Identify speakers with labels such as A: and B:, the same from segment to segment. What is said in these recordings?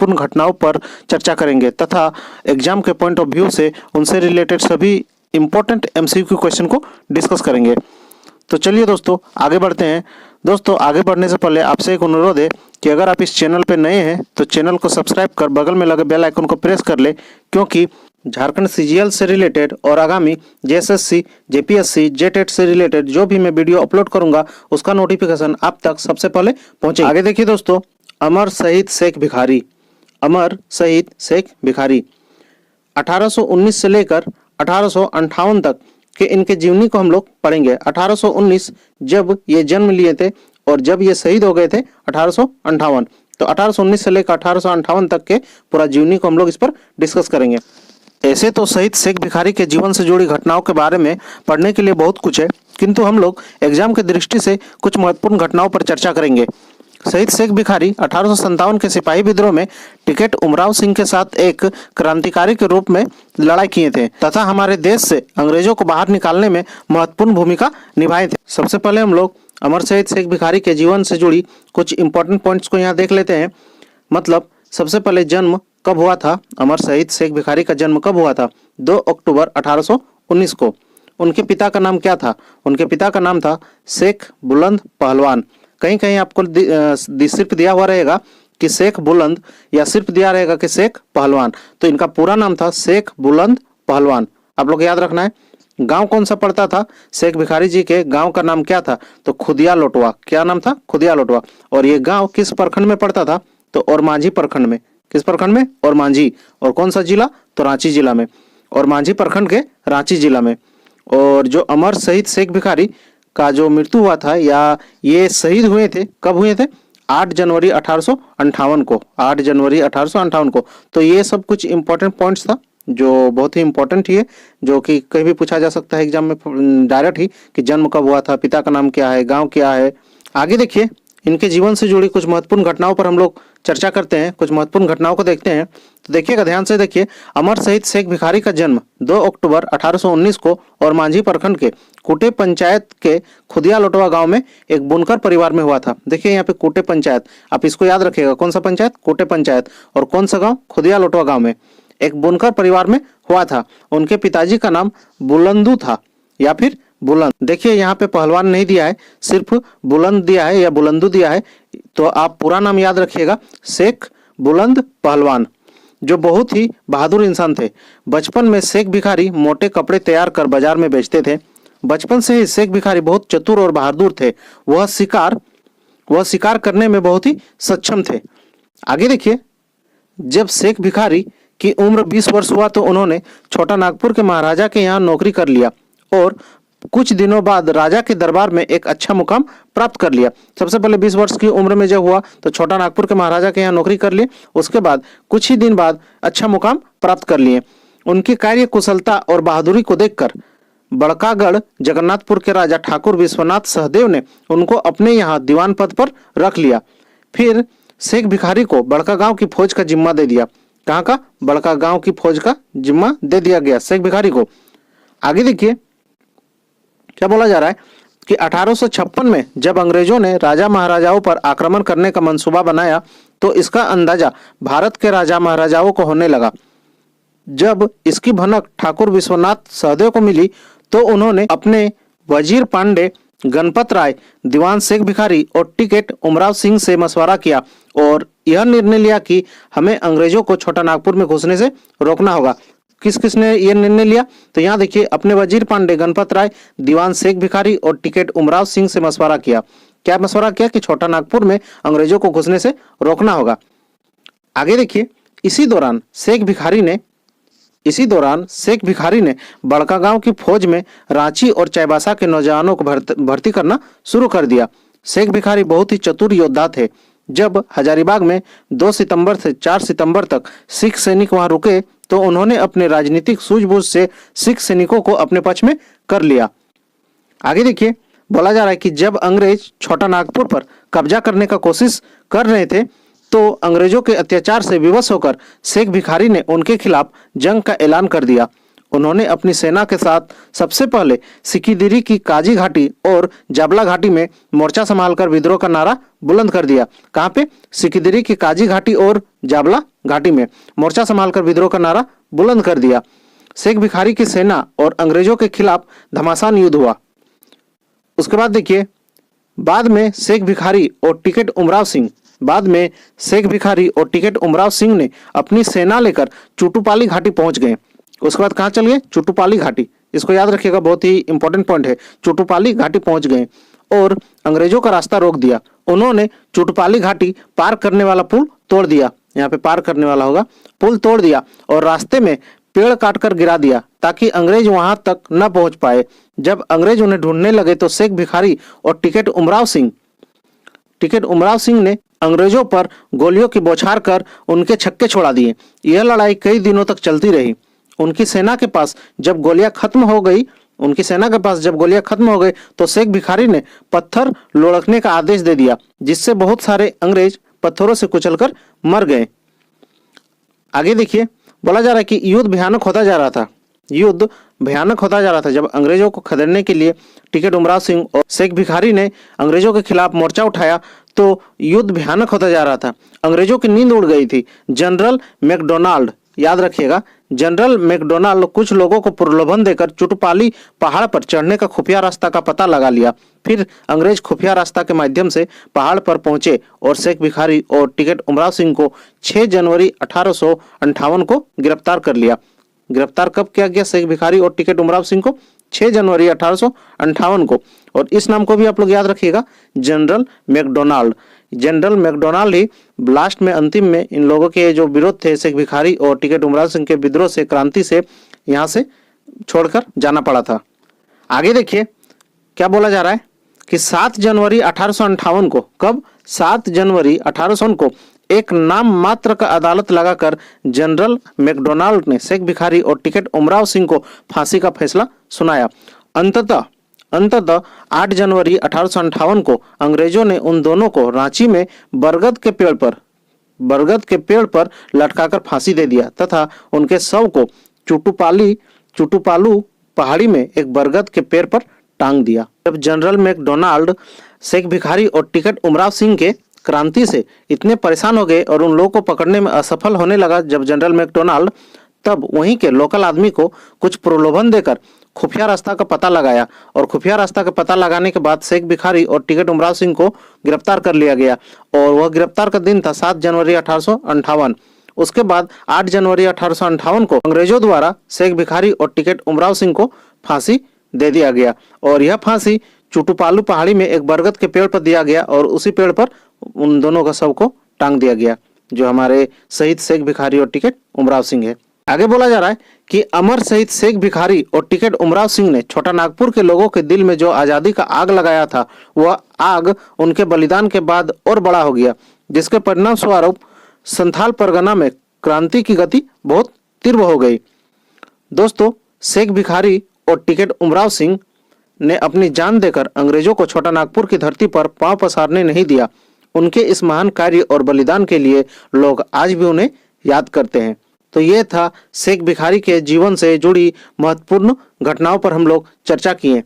A: महत्वपूर्ण घटनाओं पर चर्चा करेंगे तथा एग्जाम के पॉइंट ऑफ व्यू से उनसे रिलेटेड सभी इंपॉर्टेंट एमसीक्यू क्वेश्चन को डिस्कस करेंगे। तो चलिए दोस्तों आगे बढ़ते हैं। दोस्तों आगे बढ़ने से पहले आपसे एक अनुरोध है कि अगर आप इस चैनल पर नए हैं तो चैनल को सब्सक्राइब कर बगल में लगे बेल आइकन को प्रेस कर ले, क्योंकि झारखंड सीजीएल से रिलेटेड और आगामी जेएसएससी, जेपीएससी, जेटेट से रिलेटेड जो भी मैं वीडियो अपलोड करूंगा उसका नोटिफिकेशन आप तक सबसे पहले पहुंचे। आगे देखिए दोस्तों, अमर शहीद शेख भिखारी, अमर शहीद शेख भिखारी 1819 से लेकर 1858 तक के इनके जीवनी को हम लोग पढ़ेंगे। 1819 जब ये जन्म लिए थे और जब ये शहीद हो गए थे 1858, तो 1819 से लेकर 1858 तक के पूरा जीवनी को हम लोग इस पर डिस्कस करेंगे। ऐसे तो शहीद शेख भिखारी के जीवन से जुड़ी घटनाओं के बारे में पढ़ने के लिए बहुत कुछ है, किंतु हम लोग एग्जाम की दृष्टि से कुछ महत्वपूर्ण घटनाओं पर चर्चा करेंगे। शहीद शेख भिखारी 1857 के सिपाही विद्रोह में टिकैत उमराव सिंह के साथ एक क्रांतिकारी के रूप में लड़ाई किए थे तथा हमारे देश से अंग्रेजों को बाहर निकालने में महत्वपूर्ण भूमिका निभाए थे। सबसे पहले हम लोग अमर शहीद शेख भिखारी के जीवन से जुड़ी कुछ इंपॉर्टेंट पॉइंट्स को यहाँ देख लेते हैं। मतलब सबसे पहले जन्म कब हुआ था, अमर शहीद शेख भिखारी का जन्म कब हुआ था? 2 अक्टूबर 1819 को। उनके पिता का नाम क्या था? उनके पिता का नाम था शेख बुलंद पहलवान। कहीं कहीं आपको सिर्फ दिया हुआ रहेगा कि शेख बुलंद या सिर्फ दिया रहेगा कि शेख पहलवान, तो इनका पूरा नाम था शेख बुलंद पहलवान। आप लोग याद रखना है। गांव कौन सा पड़ता था? शेख भिखारी जी के गांव का नाम क्या था? तो खुदिया लोटवा। क्या नाम था? खुदिया लोटवा। और ये गांव किस प्रखंड में पड़ता था? तो ओरमांझी प्रखंड में। किस प्रखंड में? ओरमांझी। और कौन सा जिला? तो रांची जिला में। ओरमांझी प्रखंड के रांची जिला में। और जो अमर शहीद शेख भिखारी का जो मृत्यु हुआ था या ये शहीद हुए थे, कब हुए थे? 8 जनवरी 1858 को। 8 जनवरी 1858 को। तो ये सब कुछ इंपॉर्टेंट पॉइंट्स था जो बहुत ही इंपॉर्टेंट ही है, जो कि कहीं भी पूछा जा सकता है एग्जाम में डायरेक्ट ही कि जन्म कब हुआ था, पिता का नाम क्या है, गांव क्या है। आगे देखिए, इनके जीवन से जुड़ी कुछ महत्वपूर्ण घटनाओं पर हम लोग चर्चा करते हैं, कुछ महत्वपूर्ण घटनाओं को देखते हैं। तो देखिएगा, ध्यान से देखिए। अमर शहीद शेख भिखारी का जन्म 2 अक्टूबर 1819 को और मांझी प्रखंड के कुटे पंचायत के खुदिया लोटवा गांव में एक बुनकर परिवार में हुआ था। देखिए यहाँ पे कुटे पंचायत, आप इसको याद रखिएगा। कौन सा पंचायत? कुटे पंचायत। और कौन सा गांव? खुदिया लोटवा गांव में एक बुनकर परिवार में हुआ था। उनके पिताजी का नाम बुलंदू था या फिर बुलंद। देखिए यहाँ पे पहलवान नहीं दिया है, सिर्फ बुलंद दिया है या बुलंदू दिया है। तो आप पूरा नाम याद रखिएगा, शेख बुलंद पहलवान, जो बहुत ही बहादुर इंसान थे। बचपन में शेख भिखारी मोटे कपड़े तैयार कर बाजार में बेचते थे। बचपन से ही शेख भिखारी बहुत चतुर और बहादुर थे। वह शिकार करने में बहुत ही सक्षम थे। आगे देखिए, जब शेख भिखारी की उम्र 20 वर्ष हुआ तो उन्होंने छोटा नागपुर के महाराजा के यहाँ नौकरी कर लिया और कुछ दिनों बाद राजा के दरबार में एक अच्छा मुकाम प्राप्त कर लिया। सबसे पहले 20 वर्ष की उम्र में जब हुआ तो छोटा नागपुर के महाराजा के यहाँ नौकरी कर लिए। उसके बाद कुछ ही दिन बाद अच्छा मुकाम प्राप्त कर लिए। उनकी कार्य कुशलता और बहादुरी को देखकर बड़कागढ़ जगन्नाथपुर के राजा ठाकुर विश्वनाथ सहदेव ने उनको अपने यहाँ दीवान पद पर रख लिया। फिर शेख भिखारी को बड़का गांव की फौज का जिम्मा दे दिया। कहाँ का? बड़का गांव की फौज का जिम्मा दे दिया गया शेख भिखारी को। आगे देखिए क्या बोला जा रहा है कि 1856 में जब अंग्रेजों ने राजा महाराजाओं पर आक्रमण करने का मंसूबा बनाया तो इसका अंदाजा भारत के राजा महाराजाओं को होने लगा। जब इसकी भनक ठाकुर विश्वनाथ सहदेव को मिली तो उन्होंने अपने वजीर पांडे गणपत राय, दीवान शेख भिखारी और टिकैत उमराव सिंह से मशवरा किया और यह निर्णय लिया कि हमें अंग्रेजों को छोटा नागपुर में घुसने से रोकना होगा। किस किस ने यह निर्णय लिया? तो यहाँ देखिए, अपने वजीर पांडे गणपत राय, दीवान शेख भिखारी और टिकैत उमराव सिंह से मशवरा किया। क्या मशवरा किया? कि छोटा नागपुर में अंग्रेजों को घुसने से रोकना होगा। आगे देखिए, इसी दौरान शेख भिखारी ने बड़कागांव की फौज में रांची और चाईबासा के नौजवानों को भर्ती करना शुरू कर दिया। शेख भिखारी बहुत ही चतुर योद्धा थे। जब हजारीबाग में 2 सितंबर से 4 सितंबर तक सिख सैनिक वहां रुके तो उन्होंने अपने राजनीतिक सूझबूझ से सिख सैनिकों को अपने पक्ष में कर लिया। आगे देखिए, बोला जा रहा है कि जब अंग्रेज छोटा नागपुर पर कब्जा करने का कोशिश कर रहे थे तो अंग्रेजों के अत्याचार से विवश होकर शेख भिखारी ने उनके खिलाफ जंग का ऐलान कर दिया। उन्होंने अपनी सेना के साथ सबसे पहले सिकिदिरी की काजी घाटी और जाबला घाटी में मोर्चा संभालकर विद्रोह का नारा बुलंद कर दिया। कहाँ पे? सिकिदिरी की काजी घाटी और जाबला घाटी में मोर्चा संभालकर विद्रोह का नारा बुलंद कर दिया। शेख भिखारी की सेना और अंग्रेजों के खिलाफ घमासान युद्ध हुआ। उसके बाद देखिए, बाद में शेख भिखारी और टिकैत उमराव सिंह ने अपनी सेना लेकर चुटुपाली घाटी पहुंच गए। उसके बाद कहाँ चल गए? चुटुपाली घाटी। इसको याद रखिएगा, बहुत ही इंपॉर्टेंट पॉइंट है। चुटुपाली घाटी पहुंच गए और अंग्रेजों का रास्ता रोक दिया। उन्होंने चुटुपाली घाटी पार करने वाला पुल तोड़ दिया। यहाँ पे पार करने वाला होगा, पुल तोड़ दिया और रास्ते में पेड़ काटकर गिरा दिया ताकि अंग्रेज वहां तक न पहुंच पाए। जब अंग्रेज उन्हें ढूंढने लगे तो शेख भिखारी और टिकैत उमराव सिंह ने अंग्रेजों पर गोलियों की बौछार कर उनके छक्के छोड़ा दिए। यह लड़ाई कई दिनों तक चलती रही। उनकी सेना के पास जब गोलियां खत्म हो गई तो शेख भिखारी ने पत्थर लुढ़कने का आदेश दे दिया, जिससे बहुत सारे अंग्रेज पत्थरों से कुचलकर मर गए। आगे देखिए, बोला जा रहा है कि युद्ध भयानक होता जा रहा था। जब अंग्रेजों को खदेड़ने के लिए टिकैत उमराव सिंह और शेख भिखारी ने अंग्रेजों के खिलाफ मोर्चा उठाया तो युद्ध भयानक होता जा रहा था। अंग्रेजों की नींद उड़ गई थी। जनरल मैकडोनाल्ड, याद रखिएगा, जनरल मैकडोनाल्ड कुछ लोगों को प्रलोभन देकर चुटुपाली पहाड़ पर चढ़ने का खुफिया रास्ता का पता लगा लिया। फिर अंग्रेज खुफिया रास्ता के माध्यम से पहाड़ पर पहुंचे और शेख भिखारी और टिकैत उमराव सिंह को 6 जनवरी 1858 को गिरफ्तार कर लिया। गिरफ्तार कब किया गया? शेख भिखारी और टिकैत उमराव सिंह को 6 जनवरी 1858 को। और इस नाम को भी आप लोग याद रखिएगा, जनरल मैकडोनाल्ड ही लास्ट में, अंतिम में इन लोगों के जो विरोध थे शेख भिखारी और टिकैत उमराव सिंह के विद्रोह से, क्रांति से यहाँ से छोड़कर जाना पड़ा था। आगे देखिए क्या बोला जा रहा है कि 7 जनवरी 1858 को, कब? 7 जनवरी 1858 को एक नाम मात्र का अदालत लगाकर जनरल मैकडोनाल्ड ने शेख भिखारी और टिकैत उमराव सिंह को फांसी का फैसला सुनाया। अंततः 8 जनवरी 1858 को अंग्रेजों ने उन दोनों को रांची में बरगद के पेड़ पर लटकाकर फांसी दे दिया तथा उनके शव को चुटुपालू पहाड़ी में एक बरगद के पेड़ पर टांग दिया। जब जनरल मैकडोनाल्ड शेख भिखारी और टिकैत उमराव सिंह के क्रांति से इतने परेशान हो गए और उन लोगों को पकड़ने में असफल होने लगा जब जनरल मैकडोनाल्ड, तब वहीं के लोकल आदमी को कुछ प्रलोभन देकर खुफिया रास्ता का पता लगाया और खुफिया रास्ता का पता लगाने के बाद शेख भिखारी और टिकैत उमराव सिंह को गिरफ्तार कर लिया गया और वह गिरफ्तार का दिन था 7 जनवरी 1858। उसके बाद 8 जनवरी 1858 को अंग्रेजों द्वारा शेख भिखारी और टिकैत उमराव सिंह को फांसी दे दिया गया और यह फांसी चुटुपालू पहाड़ी में एक बरगद के पेड़ पर दिया गया और उसी पेड़ पर उन दोनों का शव को टांग दिया गया, जो हमारे शहीद शेख भिखारी और टिकैत उमराव सिंह है। आगे बोला जा रहा है कि अमर शहीद शेख भिखारी और टिकैत उमराव सिंह ने छोटा नागपुर के लोगों के दिल में जो आज़ादी का आग लगाया था, वह आग उनके बलिदान के बाद और बड़ा हो गया, जिसके परिणाम स्वरूप संथाल परगना में क्रांति की गति बहुत तीव्र हो गई। दोस्तों, शेख भिखारी और टिकैत उमराव सिंह ने अपनी जान देकर अंग्रेजों को छोटा नागपुर की धरती पर पांव पसारने नहीं दिया। उनके इस महान कार्य और बलिदान के लिए लोग आज भी उन्हें याद करते हैं। तो ये था शेख भिखारी के जीवन से जुड़ी महत्वपूर्ण घटनाओं पर हम लोग चर्चा किए।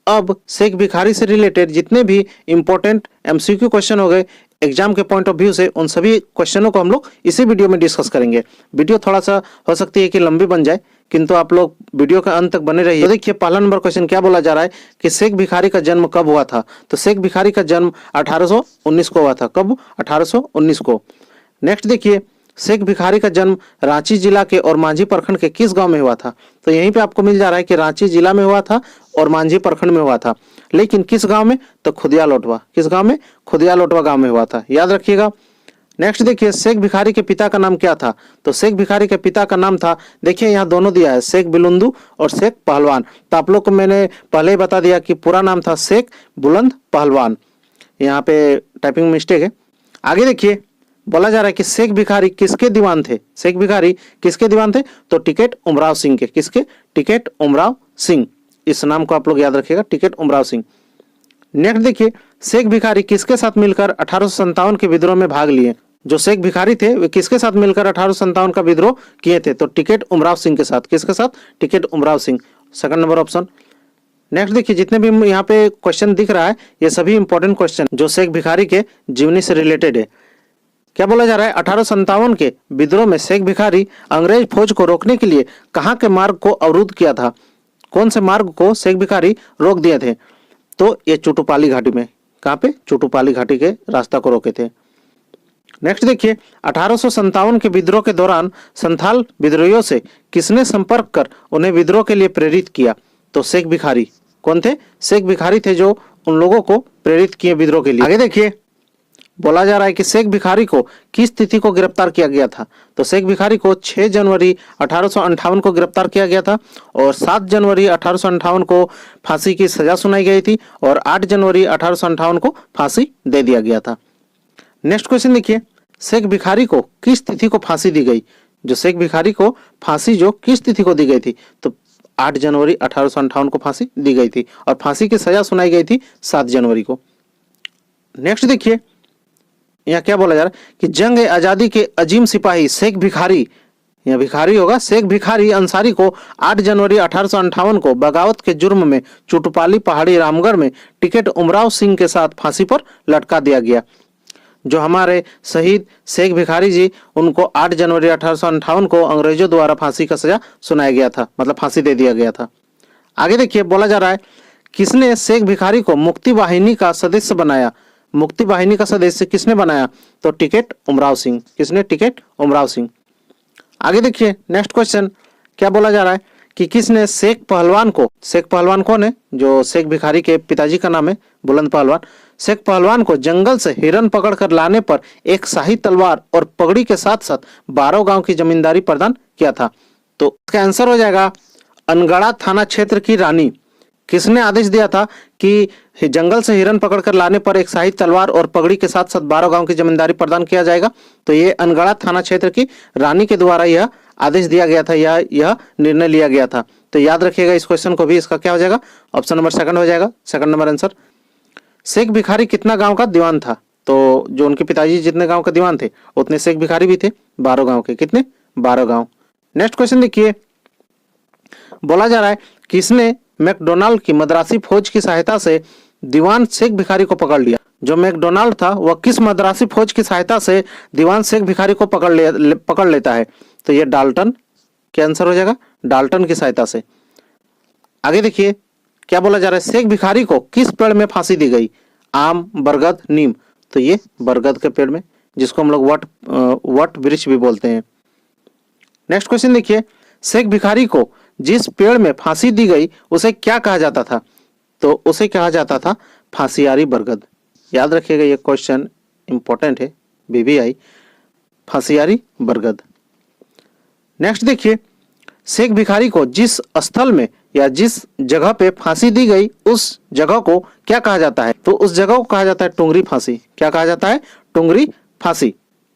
A: अब शेख भिखारी से रिलेटेड जितने भी इम्पोर्टेंट एमसीक्यू क्वेश्चन हो गए एग्जाम के पॉइंट ऑफ व्यू से, उन सभी क्वेश्चनों को हम लोग इसी वीडियो में डिस्कस करेंगे। वीडियो थोड़ा सा हो सकती है कि लंबी बन जाए, किंतु आप लोग वीडियो के अंत तक बने रहिए। तो देखिए, पहला नंबर क्वेश्चन क्या बोला जा रहा है कि शेख भिखारी का जन्म कब हुआ था? तो शेख भिखारी का जन्म 1819 को हुआ था। कब? 1819 को। नेक्स्ट देखिए, शेख भिखारी का जन्म रांची जिला के और मांझी प्रखंड के किस गांव में हुआ था? तो यहीं पे आपको मिल जा रहा है कि रांची जिला में हुआ था और मांझी प्रखंड में हुआ था, लेकिन किस गांव में? तो खुदिया लोटवा। किस गांव में? खुदिया लोटवा गांव में हुआ था, याद रखिएगा। नेक्स्ट देखिए, शेख भिखारी के पिता का नाम क्या था? तो शेख भिखारी के पिता का नाम था, देखिए यहाँ दोनों दिया है, शेख बुलंदू और शेख पहलवान। तो आप लोग को मैंने पहले ही बता दिया कि पूरा नाम था शेख बुलंद पहलवान, यहाँ पे टाइपिंग मिस्टेक है। आगे देखिए, बोला जा रहा है कि शेख भिखारी किसके दीवान थे? शेख भिखारी किसके दीवान थे? तो टिकैत उमराव सिंह के। किसके? टिकैत उमराव सिंह। इस नाम को आप लोग याद रखिएगा, टिकैत उमराव सिंह। नेक्स्ट देखिए, शेख भिखारी किसके साथ मिलकर 1857 के विद्रोह में भाग लिए? जो शेख भिखारी थे वे किसके साथ मिलकर 1857 का विद्रोह किए थे? तो टिकैत उमराव सिंह के साथ। किसके साथ? Tikait Umrao Singh, second number option. Next देखिए, जितने भी यहाँ पे क्वेश्चन दिख रहा है ये सभी इंपॉर्टेंट क्वेश्चन जो शेख भिखारी के जीवनी से रिलेटेड है। क्या बोला जा रहा है, 1857 के विद्रोह में शेख भिखारी अंग्रेज फौज को रोकने के लिए कहाँ के मार्ग को अवरुद्ध किया था? कौन से मार्ग को शेख भिखारी रोक दिए थे? तो ये चुटुपाली घाटी में। कहाँ पे? चुटुपाली घाटी के रास्ता को रोके थे। नेक्स्ट देखिए, 1857 के विद्रोह के दौरान संथाल विद्रोहियों से किसने संपर्क कर उन्हें विद्रोह के लिए प्रेरित किया? तो शेख भिखारी। कौन थे? शेख भिखारी थे जो उन लोगों को प्रेरित किए विद्रोह के लिए। आगे देखिए, बोला जा रहा है कि शेख भिखारी को किस तिथि को गिरफ्तार किया गया था? तो शेख भिखारी को 6 जनवरी 1858 को गिरफ्तार किया गया था और 7 जनवरी 1858 को फांसी की सजा सुनाई गई थी और 8 जनवरी 1858 को फांसी दे दिया गया था। नेक्स्ट क्वेश्चन देखिए, शेख भिखारी को किस तिथि को फांसी दी गई? जो शेख भिखारी को फांसी जो किस तिथि को दी गई थी? तो 8 जनवरी 1858 को फांसी दी गई थी और फांसी की सजा सुनाई गई थी 7 जनवरी को। नेक्स्ट देखिए, यहाँ क्या बोला जा रहा है कि जंग आजादी के अजीम सिपाही शेख भिखारी, यह भिखारी होगा, शेख भिखारी अंसारी को 8 जनवरी 1858 को बगावत के जुर्म में चुटुपाली पहाड़ी रामगढ़ में टिकट उमराव सिंह के साथ फांसी पर लटका दिया गया। जो हमारे शहीद शेख भिखारी जी, उनको 8 जनवरी 1858 को अंग्रेजों द्वारा फांसी का सजा सुनाया गया था, मतलब फांसी दे दिया गया था। आगे देखिए, बोला जा रहा है किसने शेख भिखारी को मुक्ति वाहिनी का सदस्य बनाया? मुक्ति वाहिनी का सदस्य किसने बनाया? तो टिकट उमराव सिंह। किसने? टिकट उमराव सिंह। आगे देखिए, नेक्स्ट क्वेश्चन क्या बोला जा रहा है कि किसने शेख पहलवान को, शेख पहलवान कौन है? जो शेख भिखारी के पिताजी का नाम है बुलंद पहलवान। शेख पहलवान को जंगल से हिरन पकड़ कर लाने पर एक शाही तलवार और पगड़ी के साथ साथ 12 गांव की जमींदारी प्रदान किया था। तो इसका आंसर हो जाएगा अनगढ़ा थाना क्षेत्र की रानी। किसने आदेश दिया था कि जंगल से हिरन पकड़कर लाने पर एक शाही तलवार और पगड़ी के साथ साथ 12 गांव की जमींदारी प्रदान किया जाएगा? तो ये अनगढ़ा थाना क्षेत्र की रानी के द्वारा यह आदेश दिया गया था, यह निर्णय लिया गया था। तो याद रखिएगा इस क्वेश्चन को भी। इसका क्या हो जाएगा? ऑप्शन नंबर सेकंड हो जाएगा, second number answer. Sheikh Bhikhari कितना गांव का दीवान था? तो जो उनके पिताजी जितने गांव का दीवान थे उतने शेख भिखारी भी थे, 12 गांव के। कितने? 12 गांव। नेक्स्ट क्वेश्चन देखिए, बोला जा रहा है किसने मैकडोनाल्ड की मद्रासी फौज की सहायता से दीवान शेख भिखारी को पकड़ लिया? जो मैकडोनाल्ड था वह किस मद्रासी फौज की सहायता से दीवान शेख भिखारी को पकड़ लेता है? तो यह डाल्टन। क्या आंसर हो जाएगा? डाल्टन की सहायता से। आगे देखिए, क्या बोला जा रहा है शेख भिखारी को किस पेड़ में फांसी दी गई? आम, बरगद, नीम। तो ये बरगद के पेड़ में, जिसको हम लोग वट वृक्ष भी बोलते हैं। नेक्स्ट क्वेश्चन देखिए, शेख भिखारी को जिस पेड़ में फांसी दी गई उसे क्या कहा जाता था? तो उसे कहा जाता था फांसियारी बरगद। याद रखिएगा, ये क्वेश्चन इंपॉर्टेंट है, बीबीआई, फांसियारी बरगद। नेक्स्ट देखिए, शेख भिखारी को जिस स्थल में या जिस जगह पे फांसी दी गई उस जगह को क्या कहा जाता है? तो उस जगह को कहा जाता है टुंगरी फांसी। क्या कहा जाता है? टुंगरी फांसी।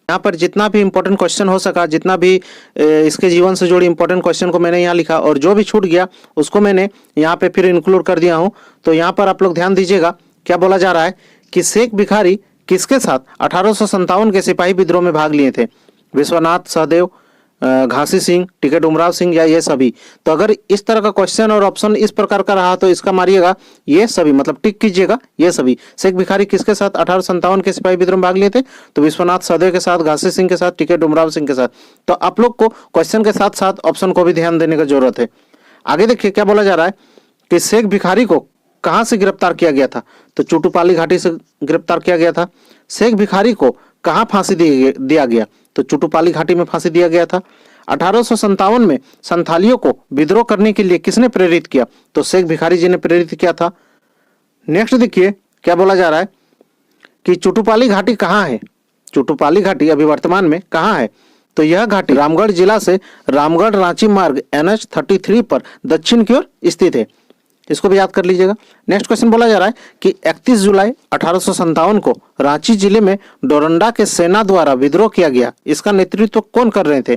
A: यहाँ पर जितना भी इंपॉर्टेंट क्वेश्चन हो सका, जितना भी इसके जीवन से जुड़ी इंपॉर्टेंट क्वेश्चन को मैंने यहाँ लिखा और जो भी छूट गया उसको मैंने यहाँ पे फिर इंक्लूड कर दिया हूँ। तो यहाँ पर आप लोग ध्यान दीजिएगा, क्या बोला जा रहा है कि शेख भिखारी किसके साथ 1857 के सिपाही विद्रोह में भाग लिए थे? विश्वनाथ सहदेव, घासी सिंह, टिकट उमराव सिंह या ये सभी? तो अगर इस तरह का क्वेश्चन और ऑप्शन इस प्रकार का रहा तो इसका मारिएगा ये सभी, मतलब टिक कीजिएगा ये सभी। शेख भिखारी किसके साथ 1857 के सिपाही विद्रोह में भाग लिए थे? तो विश्वनाथ सहदेव के साथ, घासी सिंह के साथ, टिकट उमराव सिंह के साथ। तो आप लोग को क्वेश्चन के साथ साथ ऑप्शन को भी ध्यान देने की जरूरत है। आगे देखिए, क्या बोला जा रहा है कि शेख भिखारी को कहाँ से गिरफ्तार किया गया था? तो चुटुपाली घाटी से गिरफ्तार किया गया था। शेख भिखारी को कहाँ फांसी दिया गया? तो चुटुपाली घाटी में फांसी दिया गया था। 1857 में संथालियों को विद्रोह करने के लिए किसने प्रेरित किया? तो शेख भिखारी जी ने प्रेरित किया था। नेक्स्ट देखिए, क्या बोला जा रहा है कि चुटुपाली घाटी कहाँ है? चुटुपाली घाटी अभी वर्तमान में कहाँ है? तो यह घाटी रामगढ़ जिला से रामगढ़ रांची मार्ग NH 33 पर दक्षिण की ओर स्थित है। इसको भी याद कर लीजिएगा। नेक्स्ट क्वेश्चन बोला जा रहा है कि 31 जुलाई 1857 को रांची जिले में डोरंडा के सेना द्वारा विद्रोह किया गया। इसका नेतृत्व कौन कर रहे थे?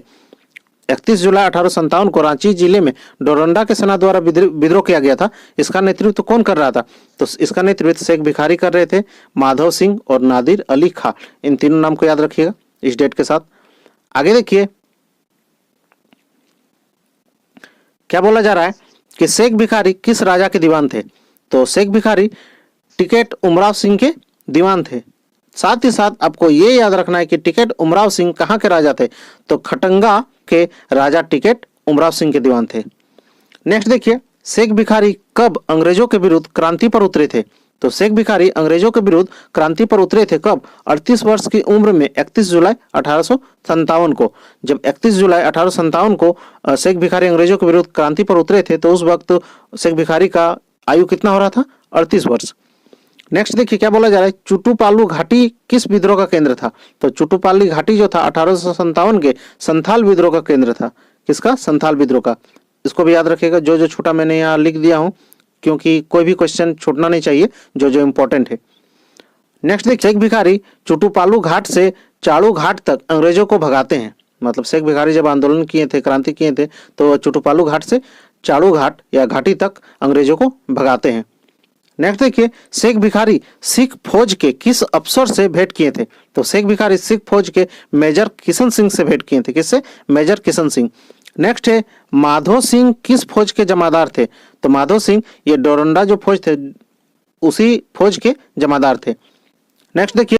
A: 31 जुलाई 1857 को रांची जिले में डोरंडा के सेना द्वारा विद्रोह किया गया था। इसका नेतृत्व कौन कर रहा था? तो इसका नेतृत्व शेख भिखारी कर रहे थे, माधव सिंह और नादिर अली खां। इन तीनों नाम को याद रखिएगा इस डेट के साथ। आगे देखिए, क्या बोला जा रहा है कि शेख भिखारी किस राजा के दीवान थे? तो शेख भिखारी टिकट उमराव सिंह के दीवान थे। साथ ही साथ आपको ये याद रखना है कि टिकैत उमराव सिंह कहाँ के राजा थे, तो खटंगा के राजा टिकैत उमराव सिंह के दीवान थे। नेक्स्ट देखिए, शेख भिखारी कब अंग्रेजों के विरुद्ध क्रांति पर उतरे थे, तो शेख भिखारी अंग्रेजों के विरुद्ध क्रांति पर उतरे थे कब, 38 वर्ष की उम्र में 31 जुलाई 1857 को। जब 31 जुलाई 1857 को शेख भिखारी अंग्रेजों के विरुद्ध क्रांति पर उतरे थे, तो उस वक्त शेख भिखारी का आयु कितना हो रहा था, 38 वर्ष। नेक्स्ट देखिए क्या बोला जा रहा है, चुटुपालू घाटी किस विद्रोह का केंद्र था, तो चुटुपाली घाटी जो था 1857 के संथाल विद्रोह का केंद्र था। किसका, संथाल विद्रोह का। इसको भी याद रखिएगा, जो जो छोटा मैंने यहाँ लिख दिया हूँ, क्योंकि कोई भी क्वेश्चन छूटना नहीं चाहिए, जो जो इंपॉर्टेंट है। नेक्स्ट देखिए, शेख भिखारी चुटुपालू घाट से चाड़ू घाट तक अंग्रेजों को भगाते हैं। मतलब शेख भिखारी जब आंदोलन किए थे, क्रांति किए थे, तो चुटुपालू घाट से चाड़ू घाट या घाटी तक अंग्रेजों को भगाते हैं। नेक्स्ट देखिए, शेख भिखारी सिख फौज के किस अफसर से भेंट किए थे, तो शेख भिखारी सिख फौज के मेजर किशन सिंह से भेंट किए थे। किससे, मेजर किशन सिंह। नेक्स्ट है, माधो सिंह किस फौज के जमादार थे, तो माधो सिंह ये डोरंडा जो फौज थे उसी फौज के जमादार थे। नेक्स्ट देखिए,